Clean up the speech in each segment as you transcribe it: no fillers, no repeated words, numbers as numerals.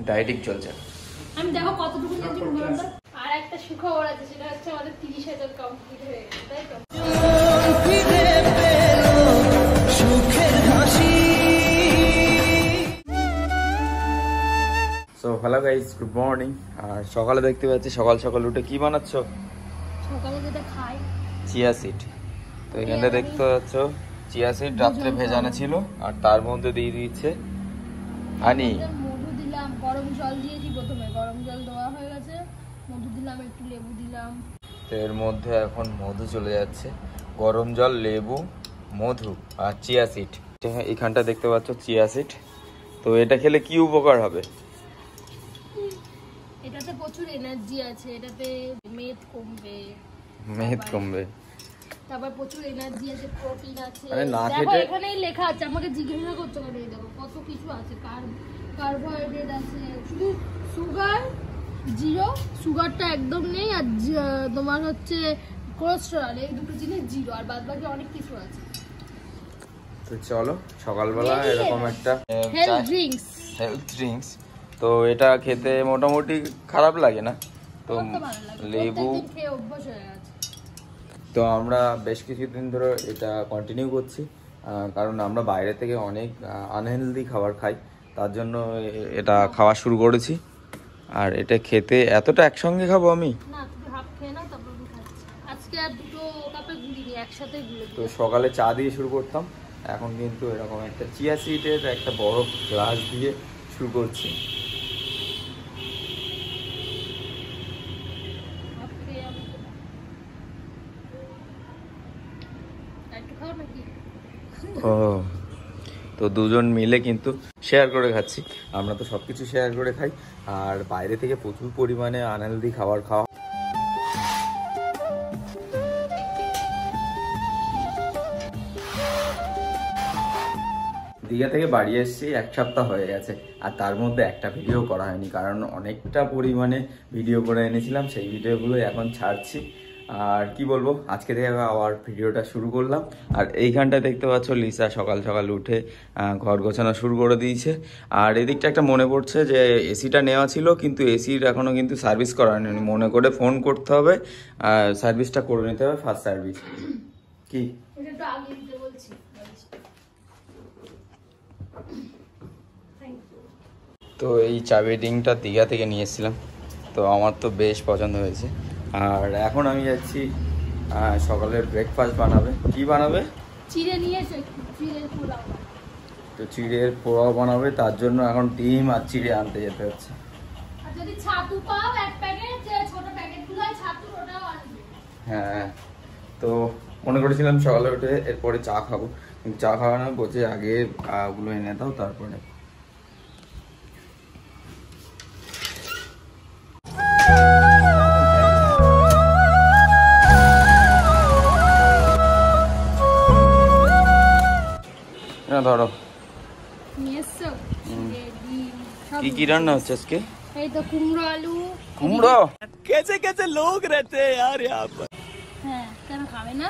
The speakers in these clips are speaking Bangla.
ডায়েটিং চলছে। আমি দেখো কতটুকু জানি মুখে আর একটা সুখবর আছে, সেটা হচ্ছে আমাদের 30,000 কমপ্লিট হয়ে গেছে, তাই তো? So hello guys, good morning. আর সকালে দেখতে পাচ্ছি সকাল সকাল উঠে কি বানাচ্ছ? সকালে যেটা খাই চিয়া সিড। তো এখানে দেখতে পাচ্ছ চিয়া সিড রাত্রে ভেজানো ছিল আর তার মধ্যে দিয়ে দিচ্ছে হানি। মধু দিলাম, গরম জল দিয়েছি প্রথমে, গরম জল দেওয়া হয়ে গেছে, মধু দিলাম, একটু লেবু দিলাম। তো এর মধ্যে এখন মধু চলে যাচ্ছে, গরম জল, লেবু, মধু আর চিয়া সিড। এখানটা দেখতে পাচ্ছ চিয়া সিড। তো এটা খেলে কি উপকার হবে? এটাতে প্রচুর এনার্জি আছে, এটাতে মেদ কমবে। মেদ কমবে, তারপর প্রচুর এনার্জি আছে, প্রোটিন আছে। আরে না দেখো খেতে এখানেই লেখা আছে, আমাকে জিজ্ঞাসা করছো কেন? এই দেখো কত কিছু আছে, কার্বোহাইড্রেট আছে, শুধু সুগার জিরো, সুগারটা একদম নেই, আর তোমার হচ্ছে কোলেস্টেরল, এই দুটো জিনিস জিরো, আর বাদ বাকি অনেক কিছু আছে। তো চলো সকালবেলা এরকম একটা হেলথ ড্রিঙ্কস। তো এটা খেতে মোটামুটি খারাপ লাগে না। তো লেবু, তো আমরা বেশ কিছুদিন ধরে এটা কন্টিনিউ করছি, কারণ আমরা বাইরে থেকে অনেক আনহেলদি খাবার খাই, তার জন্য এটা খাওয়া শুরু করেছি। আর এটা খেতে এতটা একসঙ্গে খাবো আমি না, তুমি হাফ খেয়ে নাও, তারপর আমি খাচ্ছি। আজকে আর দুটো কাপে গুলিনি, একসাথে গুলে দিই। তো সকালে চা দিয়ে শুরু করতাম, এখন কিন্তু এরকম একটা চিয়া সিডের একটা বড় গ্লাস দিয়ে শুরু করছি। ও, তো দুজন মিলে কিন্তু শেয়ার করে খাচ্ছি। আমরা তো সবকিছু শেয়ার করে খাই, আর বাইরে থেকে প্রচুর পরিমাণে আনহেলদি খাবার খাওয়া। দীঘা থেকে বাড়ি এসেছি 1 সপ্তাহ হয়ে গেছে, আর তার মধ্যে একটা ভিডিও করা হয়নি, কারণ অনেকটা পরিমাণে ভিডিও করে এনেছিলাম, সেই ভিডিওগুলো এখন ছাড়ছি। আর কি বলবো, আজকে থেকে আবার ভিডিওটা শুরু করলাম। আর এইখানটা দেখতে পাচ্ছ লিসা সকাল সকাল উঠে ঘর গোছানো শুরু করে দিয়েছে। আর এদিকটা একটা মনে পড়ছে যে এসিটা নেওয়া ছিল, কিন্তু এসির এখনও কিন্তু সার্ভিস করা হয়নি, মনে করে ফোন করতে হবে, সার্ভিসটা করে নিতে হবে, ফার্স্ট সার্ভিস। কি তো এই চাবি রিংটা দীঘা থেকে নিয়ে এসেছিলাম, তো আমার তো বেশ পছন্দ হয়েছে। আর এখন আমি যাচ্ছি সকালের ব্রেকফাস্ট বানাবে। কি বানাবে? চিড়ে নিয়েছে, চিড়ের পোলাও। তো চিড়ের পোলাও বানাবে, তার জন্য এখন ডিম আর চিড়ে আনতে যেতে হচ্ছে। আর যদি ছাতু পাও এক প্যাকেট, ছোট প্যাকেটগুলো ছাতু, ওটাও আনবে। হ্যাঁ, তো মনে করেছিলাম সকালে উঠে এরপরে চা খাবো, কিন্তু চা খাওয়া না, বলছে আগে ওগুলো এনে দাও তারপরে। ধরো কি কি রান্না হচ্ছে আজকে? এই তো কুমড়ো আলু। কুমড়ো? कैसे कैसे लोग रहते हैं यार यहाँ पर। হ্যাঁ, কেন খাবে না?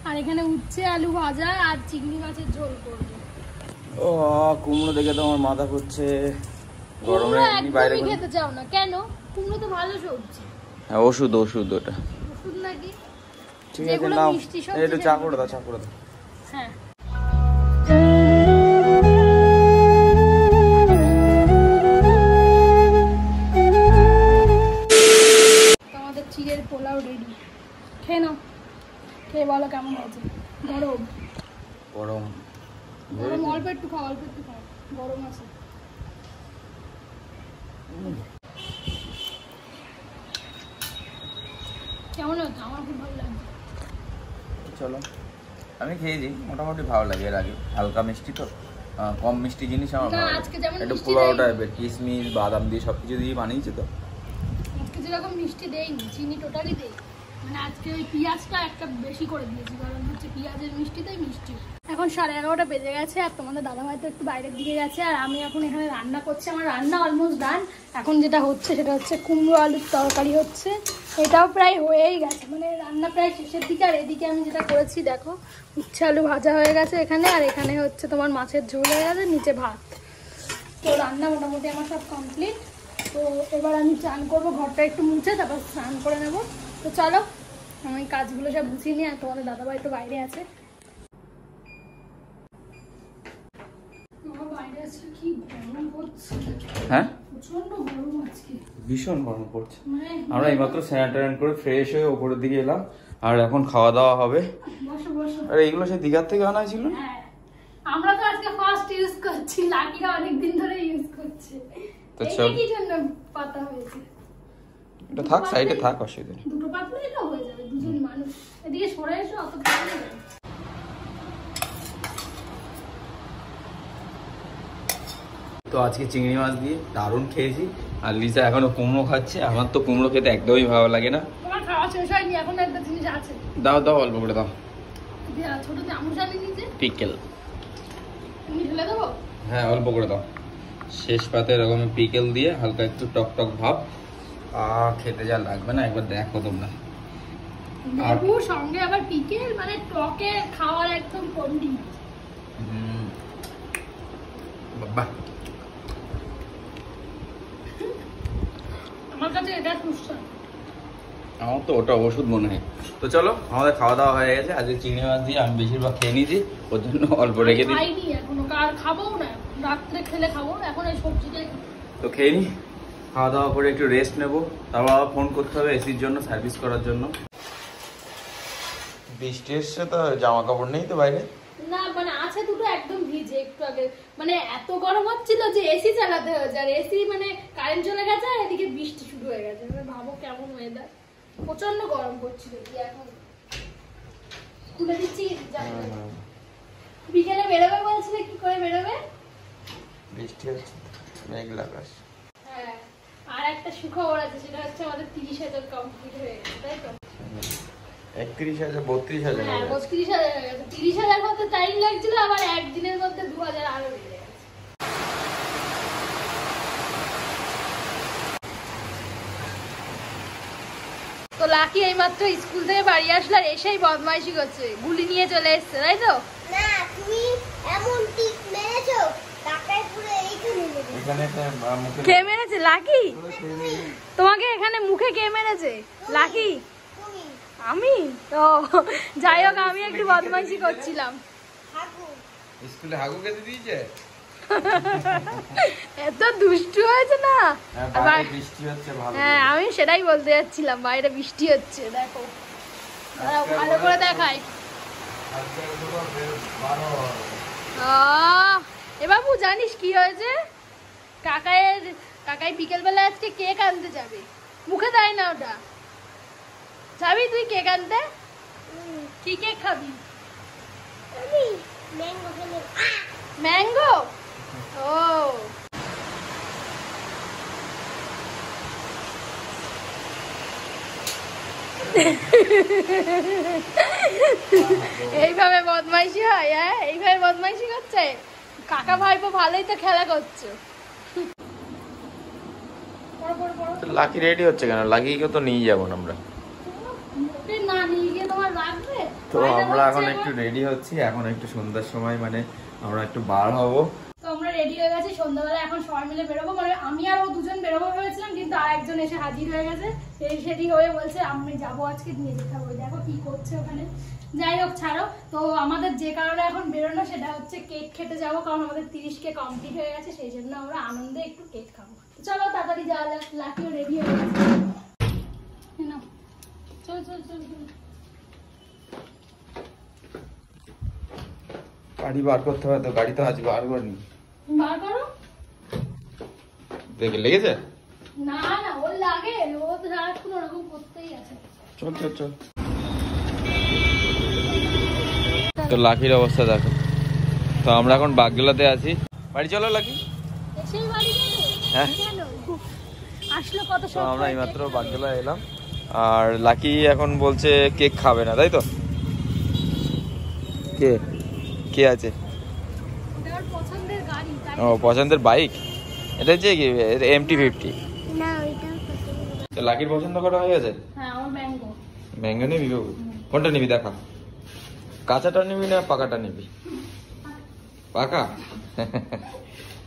আর এখানে উচ্ছে আলু ভাজা আর চিংড়ি মাছের ঝোল করব। ও, কুমড়ো দেখে তো আমার মাথা ঘুরছে। গরমে বাইরে খেতে চাও না কেন? কুমড়ো তো ভালো সবজি। হ্যাঁ, ওষুধ ওটা। ওষুধ নাকি? ঠিক আছে, নাও একটু চা করে দাও, হ্যাঁ। আমাদের চিড়ের পোলাও রেডি, খেয়ে নাও, খেয়ে বলো কেমন হয়েছে। গরম গরম গরম, অল্প একটু খাও, গরম আছে। কেমন হচ্ছে? আমার খুব ভালো লাগছে। চলো, আমি খেয়েছি, মোটামুটি ভালো লাগে। এর আগে হালকা মিষ্টি, তো কম মিষ্টি জিনিস আমার ভালো লাগে। একটু পোলাওটা কিশমিশ বাদাম দিয়ে সবকিছু দিয়ে বানিয়েছে, তো আজকে যেরকম মিষ্টি দেয়নি, চিনি টোটালি দেই, মানে আজকে ওই পেঁয়াজটা একটা বেশি করে দিয়েছি, কারণ হচ্ছে পেঁয়াজের মিষ্টিতেই মিষ্টি। এখন 11:30 বেজে গেছে, আর তোমাদের দাদাভাই তো একটু বাইরের দিকে গেছে, আর আমি এখন এখানে রান্না করছি। আমার রান্না অলমোস্ট ডান। এখন যেটা হচ্ছে সেটা হচ্ছে কুমড়ো আলুর তরকারি হচ্ছে, এটাও প্রায় হয়েই গেছে, মানে রান্না প্রায় শেষের দিকে। আর এদিকে আমি যেটা করেছি দেখো, উচ্ছে আলু ভাজা হয়ে গেছে এখানে, আর এখানে হচ্ছে তোমার মাছের ঝোল হয়ে গেছে, নিচে ভাত। তো রান্না মোটামুটি আমার সব কমপ্লিট। তো এবার আমি চান করবো, ঘরটা একটু মুছে তারপর স্নান করে নেবো। তো চলো আমি কাজগুলো সব গুছিয়ে নিয়ে, আর তোমাদের দাদাভাই তো বাইরে আছে। বাইরে আছে, কি গরম পড়ছে। হ্যাঁ প্রচন্ড গরম আজকে, ভীষণ গরম পড়ছে। আমরা এইমাত্র স্নান করে ফ্রেশ হয়ে উপরের দিকে এলাম, আর এখন খাওয়া দাওয়া হবে। বসো বসো। আর এইগুলো সেই দীঘার থেকে আনা ছিল। হ্যাঁ, আমরা তো আজকে ফার্স্ট ইউজ করছি, লাকিরা অনেকদিন ধরে ইউজ করছে। তো এটা চল, কি জন্য পাতা হয়েছে? এটা থাক সাইডে থাক, অসুবিধা নেই। দুটো পাতলে এটা হয়ে যাবে, দুজন মানুষ। এদিকে সরে এসো, অত পাতলে যাবে। তো আজকে চিংড়ি মাছ দিয়ে দারুণ খেয়েছি, আর লিসা এখনো কুমড়ো খাচ্ছে। আমার তো কুমড়ো খেতে একদমই ভালো লাগে না। তোমার খাওয়া শেষ হয়নি, এখন একটা জিনিস আছে। দাও দাও, অল্প করে দাও। ছোট চামচ আনি নিচে, পিকেল। তুমি ঢেলে দেবো? হ্যাঁ অল্প করে দাও। শেষ পাতে এরকম পিকেল দিয়ে হালকা একটু টক টক ভাব, খেতে যা লাগবে না একবার দেখো তোমরা। লেবু সঙ্গে আবার পিকেল, মানে টকে খাওয়ার একদম পন্ডিত। বাবা, আমার কাছে এটা সুস্বাদু। আমার তো ওটা ওষুধ মনে হয়। তো চলো, আমাদের খাওয়া দাওয়া হয়ে গেছে। আজকে চিংড়ি মাছ দিয়ে আমি বেশিরভাগ খেয়ে নিয়েছি, ওর জন্য অল্প রেখে দিই। খাইনি এখনো, আর খাবোও না, রাত্রে খেলে খাবো, এখন এই সবজিটাই। তো খেয়ে নি, খাওয়া দাওয়া করে একটু রেস্ট নেবো, তারপর আবার ফোন করতে হবে এসির জন্য, সার্ভিস করার জন্য। বৃষ্টি এসছে তো জামা কাপড় নেই তো বাইরে। না মানে আছে দুটো, একদম ভিজে একটু আগে। মানে এত গরম হচ্ছিল যে এসি চালাতে হয়েছে, আর এসি মানে কারেন্ট চলে গেছে, আর এদিকে বৃষ্টি শুরু হয়ে গেছে। মানে ভাবো কেমন ওয়েদার, প্রচন্ড গরম পড়ছিল। কি এখন খুলে দিচ্ছি, বিকেলে বেরোবে বলছিলে, কি করে বেরোবে? বৃষ্টি হচ্ছে, মেঘলা আকাশ। হ্যাঁ, আর একটা সুখবর আছে, সেটা হচ্ছে আমাদের 30,000 কমপ্লিট হয়ে গেছে, তাই তো? 31,000 32,000 হ্যাঁ 32,000 হয়ে গেছে। 30,000 হতে টাইম লাগছিল, আবার একদিনের মধ্যে 2,000 আরো বেড়ে গেছে। তো লাকি এইমাত্র স্কুল থেকে বাড়ি আসলে, আর এসেই বদমাইশি করছে, গুলি নিয়ে চলে এসছে, তাই তো? না তুমি এমন টিক মেরেছো, টাকায় পুরো এইখানে মেরেছো। এখানে একটা মুখে কে মেরেছে? লাকি? তোমাকে এখানে মুখে কে মেরেছে? লাকি? তুমি আমি তো যাই হোক, আমি একটু বদমাইশি করছিলাম। হাগু স্কুলে হাগু খেতে দিয়েছে। এত দুষ্টু হয়েছে না। বাইরে বৃষ্টি হচ্ছে ভালো। হ্যাঁ আমি সেটাই বলতে যাচ্ছিলাম, বাইরে বৃষ্টি হচ্ছে, দেখো ভালো করে দেখাই। এ বাবু জানিস কি হয়েছে? কাকাই বিকেলবেলা আজকে কেক আনতে যাবে, মুখে দেয় না ওটা। যাবি তুই কেক আনতে? কি কেক খাবি? আমি ম্যাঙ্গো খেলে ম্যাঙ্গো? ও এইভাবে বদমাইশি হয়? হ্যাঁ এইভাবে বদমাইশি করছে। কাকা ভাইপো ভালোই তো খেলা করছো। লাকি রেডি হচ্ছে কেন? লাকিকে তো নিয়ে যাবো না আমরা। না নিয়ে গিয়ে তোমার লাগবে। তো আমরা এখন একটু রেডি হচ্ছি, এখন একটু সন্ধ্যার সময়, মানে আমরা একটু বার হবো। তো আমরা রেডি হয়ে গেছি, সন্ধ্যাবেলা এখন সবাই মিলে বেরোবো। মানে আমি আর ও দুজন বেরোবো ভেবেছিলাম, কিন্তু আর একজন এসে হাজির হয়ে গেছে। সেটি হয়ে বলছে আমি যাবো আজকে, নিয়ে যেতে হবে। দেখো কি করছে ওখানে। যাই হোক ছাড়ো। তো আমাদের যে কারণে এখন বেরোনো, সেটা হচ্ছে কেক খেতে যাবো, কারণ আমাদের 30K কমপ্লিট হয়ে গেছে, সেই জন্য আমরা আনন্দে একটু কেক খাবো। চলো তাড়াতাড়ি যাওয়া যাক, লাকিও রেডি হয়ে গেছে। নাও, চল চল চল চল। গাড়ি বার করতে হবে তো, গাড়ি তো আজ বার করিনি। বার করো। দেখে লেগেছে? না না ওর লাগে, ও তো সারাক্ষণ ওরকম করতেই আছে। চল চল চল। তো লাকির অবস্থা দেখো। তো আমরা এখন বাগদোলাতে আছি, বাড়ি চলো লাকি। এসেই বাড়ি যাবে? হ্যাঁ। কেন? আসলো কত তো সব। আমরা এইমাত্র বাগদোলা এলাম, আর লাকি এখন বলছে কেক খাবে না, তাই তো? কে কে আছে? ওটা ওর পছন্দের গাড়ি, তাই ও পছন্দের বাইক, এটা হচ্ছে কি MT-50। না ওইটা তো লাকির পছন্দ করা হয়ে গেছে। হ্যাঁ আমার ম্যাঙ্গো। ম্যাঙ্গো নিবি বাবু? কোনটা নিবি দেখা, কাঁচাটা নিবি না পাকাটা নিবি? পাকা।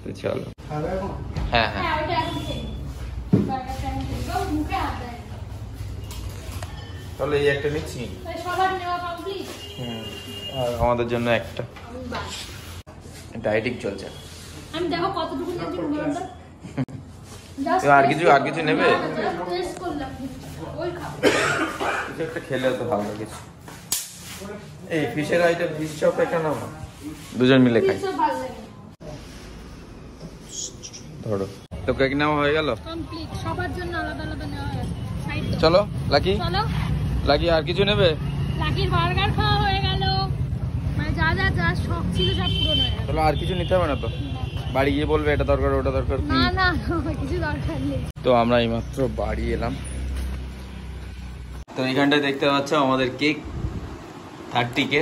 তো চলো। হ্যাঁ হ্যাঁ হ্যাঁ ওটা এখন খেয়ে নি। বার্গারটা আমি খেয়ে নিবো, মুখে হাত দেয়। তাহলে এই একটা নিচ্ছি। তাহলে সবার নেওয়া কমপ্লিট। আর আমাদের জন্য একটা। আমি বাস। ডায়েটিং চলছে। আমি দেখো কতটুকু নিয়েছি উদাহরণটা। আর কিছু নেবে? টেস্ট করলাম। ওই খাবো। কিছু একটা খেলে তো ভালো লাগে। এই ফিশের আইটেম, ফিশ চপ একটা নাও না, দুজন মিলে খাই। সব ভালো লাগে। ধরো তো কেক নেওয়া হয়ে গেল। কমপ্লিট, সবার জন্য আলাদা আলাদা নেওয়া হয়েছে। সাইড দাও। চলো লাকি, চলো। লাকি আর কিছু নেবে? লাকির বার্গার খাওয়া হয়ে গেল, মানে যা যা যা শখ ছিল সব পূরণ হয়ে গেল। চলো, আর কিছু নিতে হবে না তো? বাড়ি গিয়ে বলবে এটা দরকার ওটা দরকার। না না কিছু দরকার নেই। তো আমরা এইমাত্র বাড়ি এলাম। তো এইখানটায় দেখতে পাচ্ছ আমাদের কেক 30K,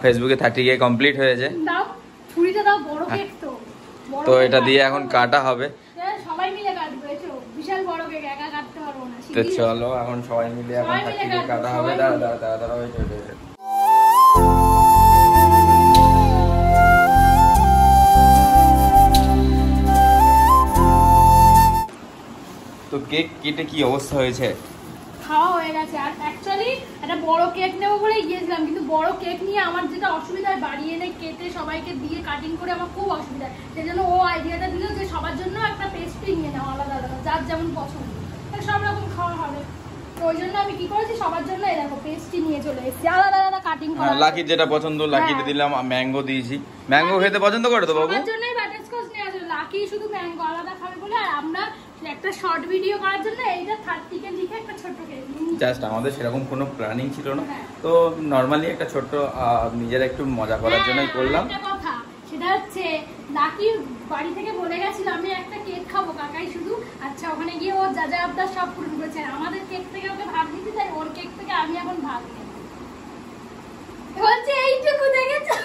ফেসবুকে 30K কমপ্লিট হয়েছে। দাও ছুরিটা দাও, বড় কেক তো। বড় তো কেক এটা দিয়ে কাটতে এখন হবে। কাটা হবে। সবাই মিলে কাটবো, এসো। বিশাল বড় কেক, একা কাটতে পারবো না। তো চলো এখন সবাই মিলে এখন সবাই মিলে 30K কাটা কাটবো, হবে। সবাই দাঁড়া মিলে। দাঁড়া দাঁড়া দাঁড়া, wait, wait, wait. তো কেক কেটে কি অবস্থা হয়েছে? খাওয়া হয়ে গেছে। আর অ্যাকচুয়ালি একটা বড় কেক নেবো বলেই গিয়েছিলাম, কিন্তু বড় কেক নিয়ে আমার যেটা অসুবিধা হয়, বাড়ি এনে কেটে সবাইকে দিয়ে কাটিং করে আমার খুব অসুবিধা হয়। সেই জন্য ও আইডিয়াটা দিল যে সবার জন্য একটা পেস্ট্রি নিয়ে নাও আলাদা আলাদা, যার যেমন পছন্দ, সব রকম খাওয়া হবে। তো ওই জন্য আমি কি করেছি, সবার জন্য এই দেখো পেস্ট্রি নিয়ে চলে এসেছি, আলাদা আলাদা কাটিং করা আছে। লাকির যেটা পছন্দ, লাকিতে হ্যাঁ। দিলাম। ম্যাঙ্গো দিয়েছি। ম্যাঙ্গো খেতে পছন্দ করে তো বাবু? সবার জন্যই বাটারস্কচ নিয়ে আসলে, লাকি শুধু ম্যাঙ্গো আলাদা খাবে বলে। আর আমরা একটা শর্ট ভিডিও করার জন্য এইটা 30K লিখে একটা ছোট্ট কেক নিয়েছি। জাস্ট আমাদের সেরকম কোনো প্ল্যানিং ছিল না, হ্যাঁ। তো নর্মালি একটা ছোট্ট নিজেরা একটু মজা করার জন্যই করলাম। একটা কথা, সেটা হচ্ছে লাকি বাড়ি থেকে বলে গেছিল আমি একটা কেক খাবো, কাকাই শুধু। আচ্ছা, ওখানে গিয়ে ও যা যা আবদার সব পূরণ করেছে। আমাদের কেক থেকে ওকে ভাগ দিতে, তাই ওর কেক থেকে আমি এখন ভাগ নেব। বলছে এইটুকু দেখেছো?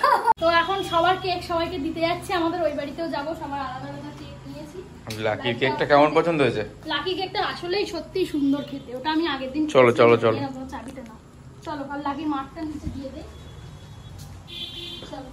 তো এখন সবার কেক সবাইকে দিতে যাচ্ছি। আমাদের ওই বাড়িতেও যাবো, সবার আলাদা আলাদা কেক নিয়েছি। লাকির কেকটা কেমন পছন্দ হয়েছে? লাকি কেকটা আসলেই সত্যি সুন্দর খেতে, ওটা আমি আগের দিন চলো, চলো, চলো। চাবিটা নাও। চলো, আর লাকি মাঠটা নিচে দিয়ে দে। চলো।